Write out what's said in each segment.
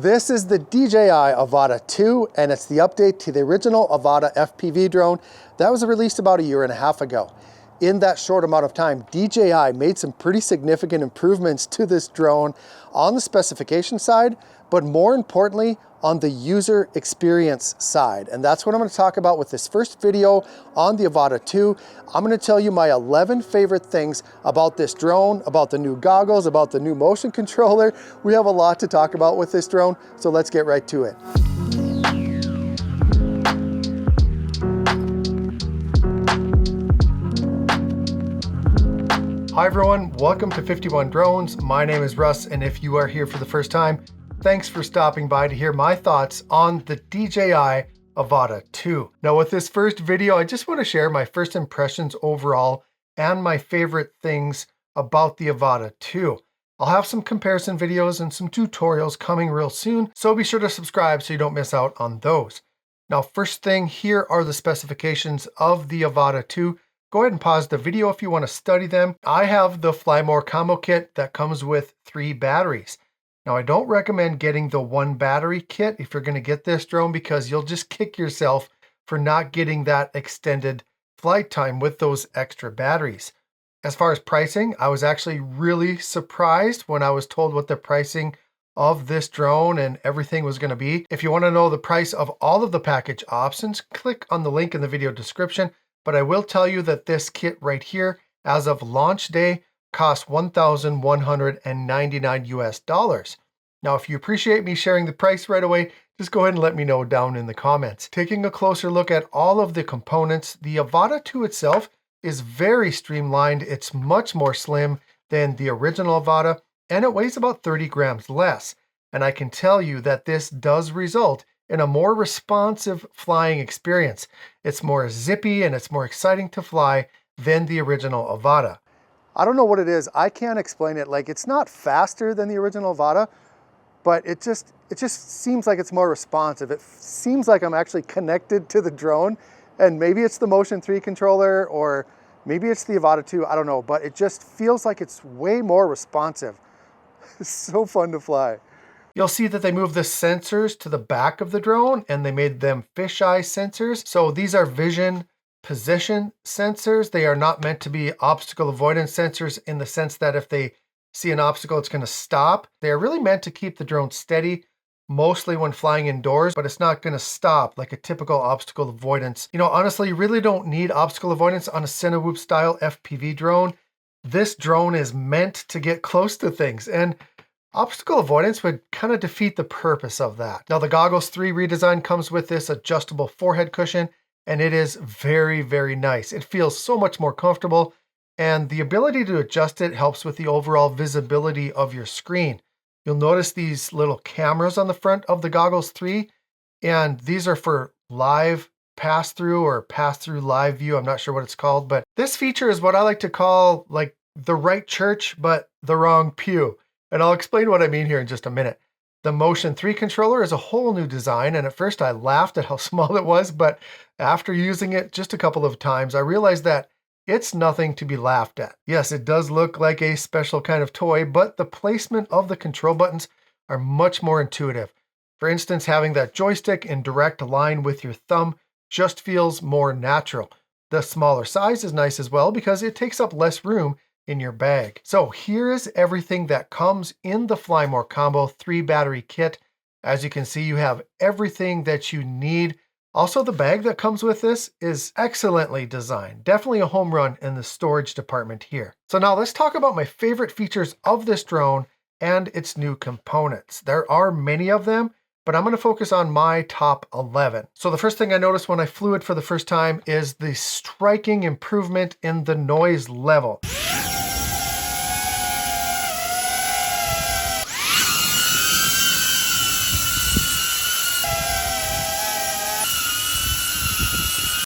This is the DJI Avata 2, and it's the update to the original Avata FPV drone that was released about a year and a half ago. In that short amount of time, DJI made some pretty significant improvements to this drone on the specification side, but more importantly, on the user experience side. And that's what I'm going to talk about with this first video on the Avata 2. I'm going to tell you my 11 favorite things about this drone, about the new goggles, about the new motion controller. We have a lot to talk about with this drone, so let's get right to it. Hi everyone, welcome to 51 Drones. My name is Russ, and if you are here for the first time, thanks for stopping by to hear my thoughts on the DJI Avata 2. Now with this first video, I just want to share my first impressions overall and my favorite things about the Avata 2. I'll have some comparison videos and some tutorials coming real soon, so be sure to subscribe so you don't miss out on those. Now first thing, here are the specifications of the Avata 2. Go ahead and pause the video if you want to study them. I have the Fly More combo kit that comes with 3 batteries. Now I don't recommend getting the 1 battery kit if you're going to get this drone, because you'll just kick yourself for not getting that extended flight time with those extra batteries. As far as pricing, I was actually really surprised when I was told what the pricing of this drone and everything was going to be. If you want to know the price of all of the package options, click on the link in the video description. But I will tell you that this kit right here, as of launch day, costs $1,199 US. Now, if you appreciate me sharing the price right away, just go ahead and let me know down in the comments. Taking a closer look at all of the components, the Avata 2 itself is very streamlined. It's much more slim than the original Avata, and it weighs about 30 grams less. And I can tell you that this does result in a more responsive flying experience. It's more zippy and it's more exciting to fly than the original Avata. I don't know what it is. I can't explain it. Like, it's not faster than the original Avata, but it just seems like it's more responsive. It seems like I'm actually connected to the drone, and maybe it's the Motion 3 controller, or maybe it's the Avata 2, I don't know, but it just feels like it's way more responsive. It's so fun to fly. You'll see that they moved the sensors to the back of the drone and they made them fisheye sensors. So these are vision position sensors. They are not meant to be obstacle avoidance sensors in the sense that if they see an obstacle, it's going to stop. They are really meant to keep the drone steady, mostly when flying indoors, but it's not going to stop like a typical obstacle avoidance. You know, honestly, you really don't need obstacle avoidance on a Cinewhoop style FPV drone. This drone is meant to get close to things, and obstacle avoidance would kind of defeat the purpose of that. Now the Goggles 3 redesign comes with this adjustable forehead cushion, and it is very, very nice. It feels so much more comfortable, and the ability to adjust it helps with the overall visibility of your screen. You'll notice these little cameras on the front of the Goggles 3, and these are for live pass-through or pass-through live view. I'm not sure what it's called, but this feature is what I like to call like the right church, but the wrong pew. And I'll explain what I mean here in just a minute. The Motion 3 controller is a whole new design, and at first I laughed at how small it was, but after using it just a couple of times, I realized that it's nothing to be laughed at. Yes, it does look like a special kind of toy, but the placement of the control buttons are much more intuitive. For instance, having that joystick in direct line with your thumb just feels more natural. The smaller size is nice as well because it takes up less room in your bag. So here is everything that comes in the Fly More Combo 3 battery kit. As you can see, you have everything that you need. Also, the bag that comes with this is excellently designed. Definitely a home run in the storage department here. So now let's talk about my favorite features of this drone and its new components. There are many of them, but I'm going to focus on my top 11. So the first thing I noticed when I flew it for the first time is the striking improvement in the noise level.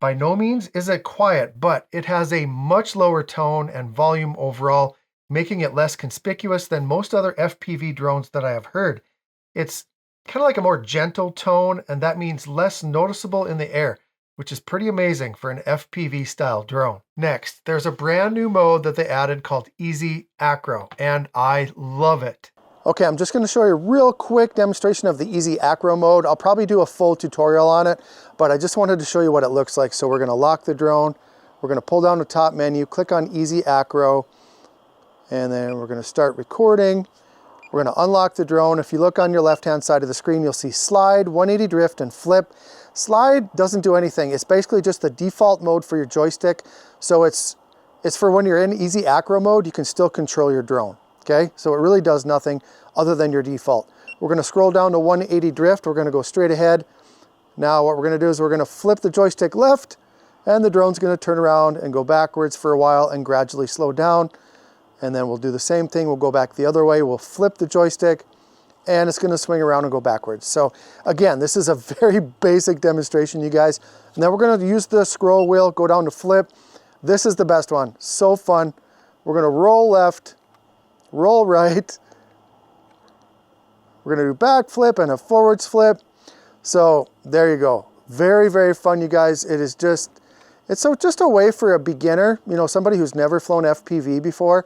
By no means is it quiet, but it has a much lower tone and volume overall, making it less conspicuous than most other FPV drones that I have heard. It's kind of like a more gentle tone, and that means less noticeable in the air, which is pretty amazing for an FPV style drone. Next, there's a brand new mode that they added called Easy Acro, and I love it. Okay, I'm just going to show you a real quick demonstration of the easy acro mode. I'll probably do a full tutorial on it, but I just wanted to show you what it looks like. So we're going to lock the drone. We're going to pull down the top menu, click on easy acro, and then we're going to start recording. We're going to unlock the drone. If you look on your left-hand side of the screen, you'll see slide, 180 drift, and flip. Slide doesn't do anything. It's basically just the default mode for your joystick. So it's for when you're in easy acro mode, you can still control your drone. Okay, so it really does nothing other than your default. We're going to scroll down to 180 drift. We're going to go straight ahead. Now what we're going to do is we're going to flip the joystick left, and the drone's going to turn around and go backwards for a while and gradually slow down. And then we'll do the same thing. We'll go back the other way. We'll flip the joystick, and it's going to swing around and go backwards. So again, this is a very basic demonstration, you guys. And then we're going to use the scroll wheel, go down to flip. This is the best one. So fun. We're going to roll left, roll right. We're going to do back flip and a forwards flip. So there you go. Very, very fun, you guys. It is just, it's just a way for a beginner, you know, somebody who's never flown FPV before,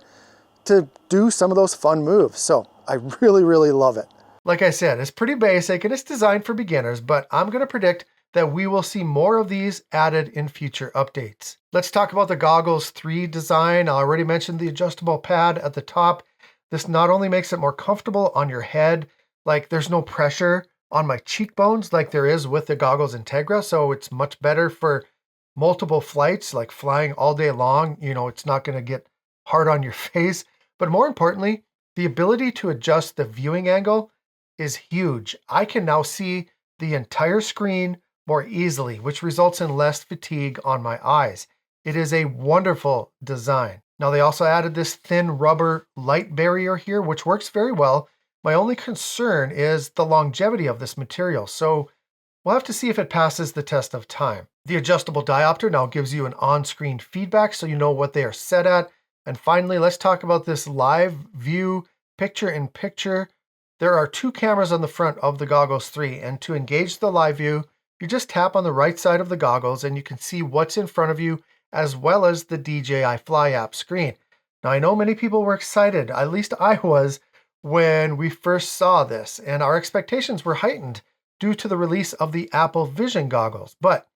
to do some of those fun moves. So I really, really love it. Like I said, it's pretty basic and it's designed for beginners, but I'm going to predict that we will see more of these added in future updates. Let's talk about the Goggles 3 design. I already mentioned the adjustable pad at the top. This not only makes it more comfortable on your head, like there's no pressure on my cheekbones like there is with the Goggles Integra, so it's much better for multiple flights, like flying all day long. You know, it's not going to get hard on your face. But more importantly, the ability to adjust the viewing angle is huge. I can now see the entire screen more easily, which results in less fatigue on my eyes. It is a wonderful design. Now they also added this thin rubber light barrier here, which works very well. My only concern is the longevity of this material, so we'll have to see if it passes the test of time. The adjustable diopter now gives you an on-screen feedback so you know what they are set at. And finally, let's talk about this live view picture-in-picture. There are 2 cameras on the front of the Goggles 3, and to engage the live view, you just tap on the right side of the goggles and you can see what's in front of you as well as the DJI Fly app screen. Now I know many people were excited, at least I was, when we first saw this, and our expectations were heightened due to the release of the Apple Vision goggles, but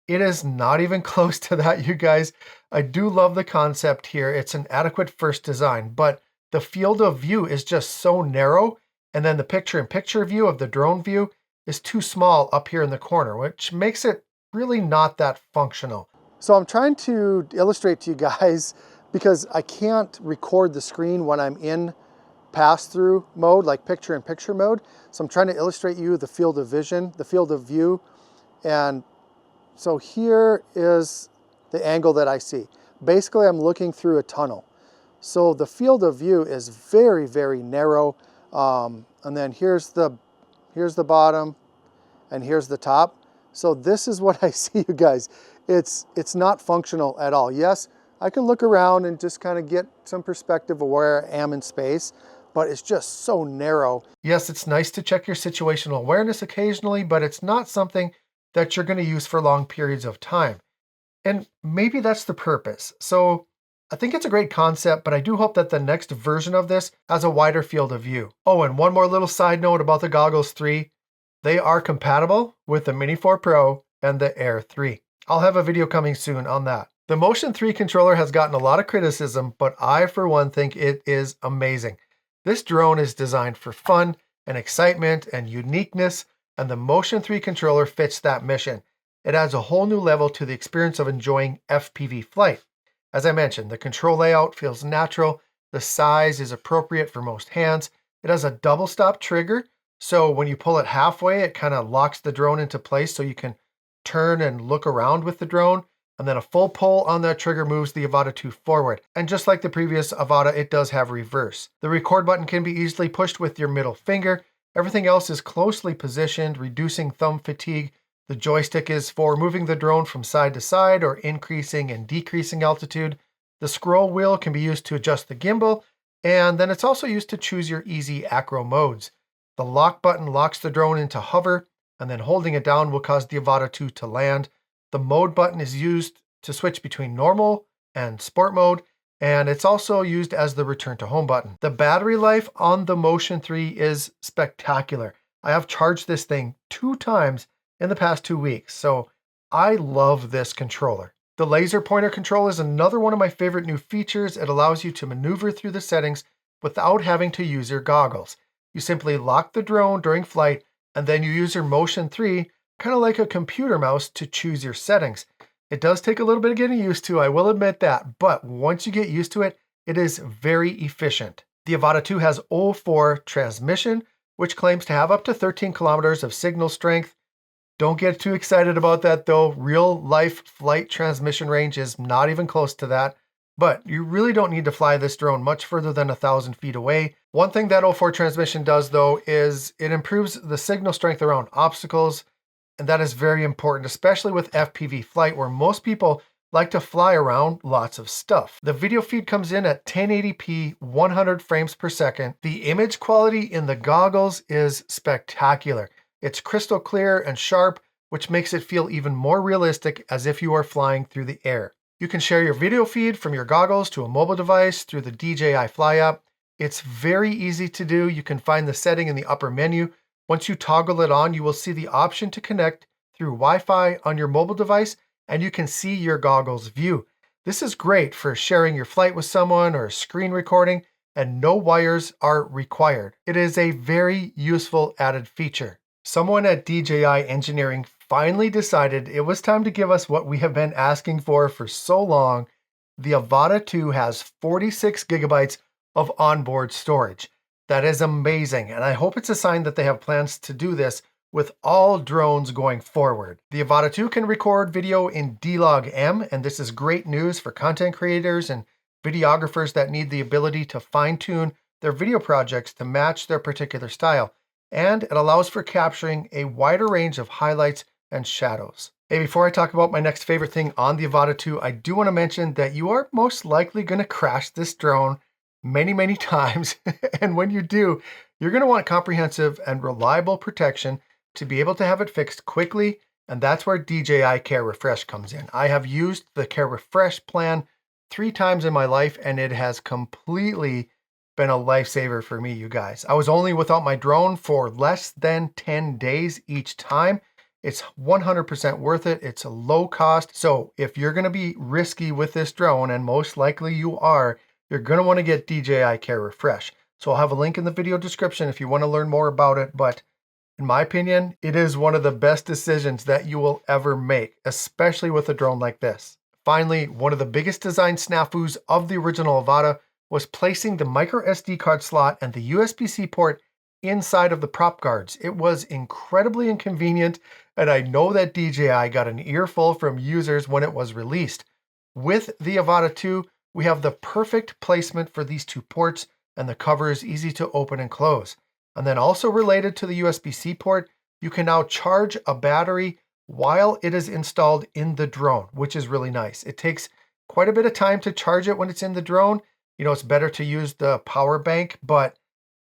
it is not even close to that, you guys. I do love the concept here. It's an adequate first design, but the field of view is just so narrow, and then the picture-in-picture view of the drone view is too small up here in the corner, which makes it really not that functional. So I'm trying to illustrate to you guys, because I can't record the screen when I'm in pass-through mode, like picture-in-picture mode. So I'm trying to illustrate you the field of vision, the field of view. And so here is the angle that I see. Basically, I'm looking through a tunnel. So the field of view is very, very narrow. And then here's the bottom, and here's the top. So this is what I see, you guys. It's not functional at all. Yes, I can look around and just kind of get some perspective of where I am in space, but it's just so narrow. Yes, it's nice to check your situational awareness occasionally, but it's not something that you're going to use for long periods of time. And maybe that's the purpose. So I think it's a great concept, but I do hope that the next version of this has a wider field of view. Oh, and one more little side note about the Goggles 3. They are compatible with the Mini 4 Pro and the Air 3. I'll have a video coming soon on that. The Motion 3 controller has gotten a lot of criticism, but I, for one, think it is amazing. This drone is designed for fun and excitement and uniqueness, and the Motion 3 controller fits that mission. It adds a whole new level to the experience of enjoying FPV flight. As I mentioned, the control layout feels natural, the size is appropriate for most hands, it has a double stop trigger, so when you pull it halfway, it kind of locks the drone into place so you can turn and look around with the drone, and then a full pull on that trigger moves the Avata 2 forward. And just like the previous Avata, it does have reverse. The record button can be easily pushed with your middle finger. Everything else is closely positioned, reducing thumb fatigue. The joystick is for moving the drone from side to side or increasing and decreasing altitude. The scroll wheel can be used to adjust the gimbal, and then it's also used to choose your easy acro modes. The lock button locks the drone into hover, and then holding it down will cause the Avata 2 to land. The mode button is used to switch between normal and sport mode, and it's also used as the return to home button. The battery life on the Motion 3 is spectacular. I have charged this thing 2 times in the past 2 weeks, so I love this controller. The laser pointer control is another one of my favorite new features. It allows you to maneuver through the settings without having to use your goggles. You simply lock the drone during flight, and then you use your Motion 3, kind of like a computer mouse, to choose your settings. It does take a little bit of getting used to, I will admit that, but once you get used to it, it is very efficient. The Avata 2 has O4 transmission, which claims to have up to 13 kilometers of signal strength. Don't get too excited about that though. Real life flight transmission range is not even close to that, but you really don't need to fly this drone much further than 1,000 feet away. One thing that O4 transmission does though is it improves the signal strength around obstacles, and that is very important, especially with FPV flight, where most people like to fly around lots of stuff. The video feed comes in at 1080p, 100 frames per second. The image quality in the goggles is spectacular. It's crystal clear and sharp, which makes it feel even more realistic, as if you are flying through the air. You can share your video feed from your goggles to a mobile device through the DJI Fly app. It's very easy to do. You can find the setting in the upper menu. Once you toggle it on, you will see the option to connect through Wi-Fi on your mobile device, and you can see your goggles view. This is great for sharing your flight with someone or screen recording, and no wires are required. It is a very useful added feature. Someone at DJI Engineering finally decided it was time to give us what we have been asking for so long. The Avata 2 has 46 gigabytes of onboard storage. That is amazing, and I hope it's a sign that they have plans to do this with all drones going forward. The Avata 2 can record video in D-Log-M, and this is great news for content creators and videographers that need the ability to fine-tune their video projects to match their particular style. And it allows for capturing a wider range of highlights and shadows. Hey, before I talk about my next favorite thing on the Avata 2, I do want to mention that you are most likely going to crash this drone many times. And when you do, you're going to want comprehensive and reliable protection to be able to have it fixed quickly. And that's where DJI Care Refresh comes in. I have used the Care Refresh plan 3 times in my life, and it has completely been a lifesaver for me, you guys. I was only without my drone for less than 10 days each time. It's 100% worth it. It's a low cost. So if you're going to be risky with this drone, and most likely you are, you're going to want to get DJI Care Refresh. So I'll have a link in the video description if you want to learn more about it. But in my opinion, it is one of the best decisions that you will ever make, especially with a drone like this. Finally, one of the biggest design snafus of the original Avata was placing the microSD card slot and the USB-C port inside of the prop guards. It was incredibly inconvenient, and I know that DJI got an earful from users when it was released. With the Avata 2, we have the perfect placement for these 2 ports, and the cover is easy to open and close. And then also related to the USB-C port, you can now charge a battery while it is installed in the drone, which is really nice. It takes quite a bit of time to charge it when it's in the drone. You know, it's better to use the power bank, but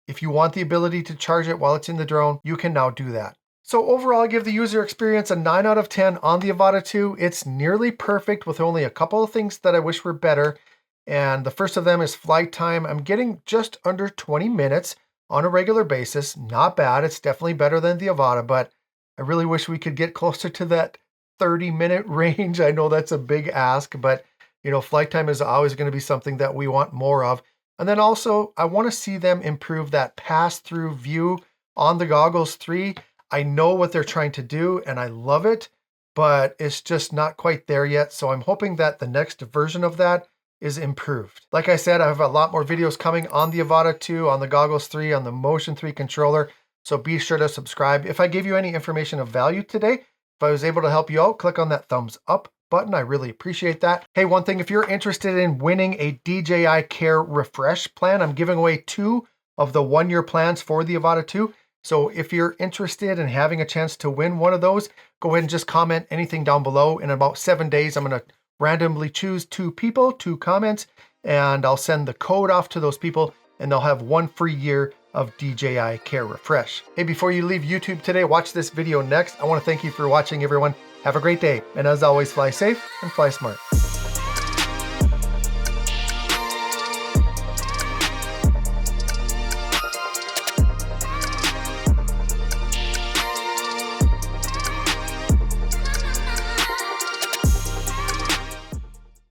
if you want the ability to charge it while it's in the drone, you can now do that. So overall, I give the user experience a 9 out of 10 on the Avata 2. It's nearly perfect with only a couple of things that I wish were better. And the first of them is flight time. I'm getting just under 20 minutes on a regular basis. Not bad. It's definitely better than the Avata, but I really wish we could get closer to that 30-minute range. I know that's a big ask, but you know, flight time is always going to be something that we want more of. And then also, I want to see them improve that pass-through view on the Goggles 3. I know what they're trying to do, and I love it, but it's just not quite there yet. So I'm hoping that the next version of that is improved. Like I said, I have a lot more videos coming on the Avata 2, on the Goggles 3, on the Motion 3 controller. So be sure to subscribe. If I gave you any information of value today, if I was able to help you out, click on that thumbs up button. I really appreciate that. Hey, one thing, if you're interested in winning a DJI Care Refresh plan, I'm giving away 2 of the 1-year plans for the Avata 2. So if you're interested in having a chance to win one of those, go ahead and just comment anything down below. In about 7 days, I'm going to randomly choose 2 people, 2 comments, and I'll send the code off to those people, and they'll have 1 free year of DJI Care Refresh. Hey, before you leave YouTube today, watch this video next. I want to thank you for watching, everyone. Have a great day. And as always, fly safe and fly smart.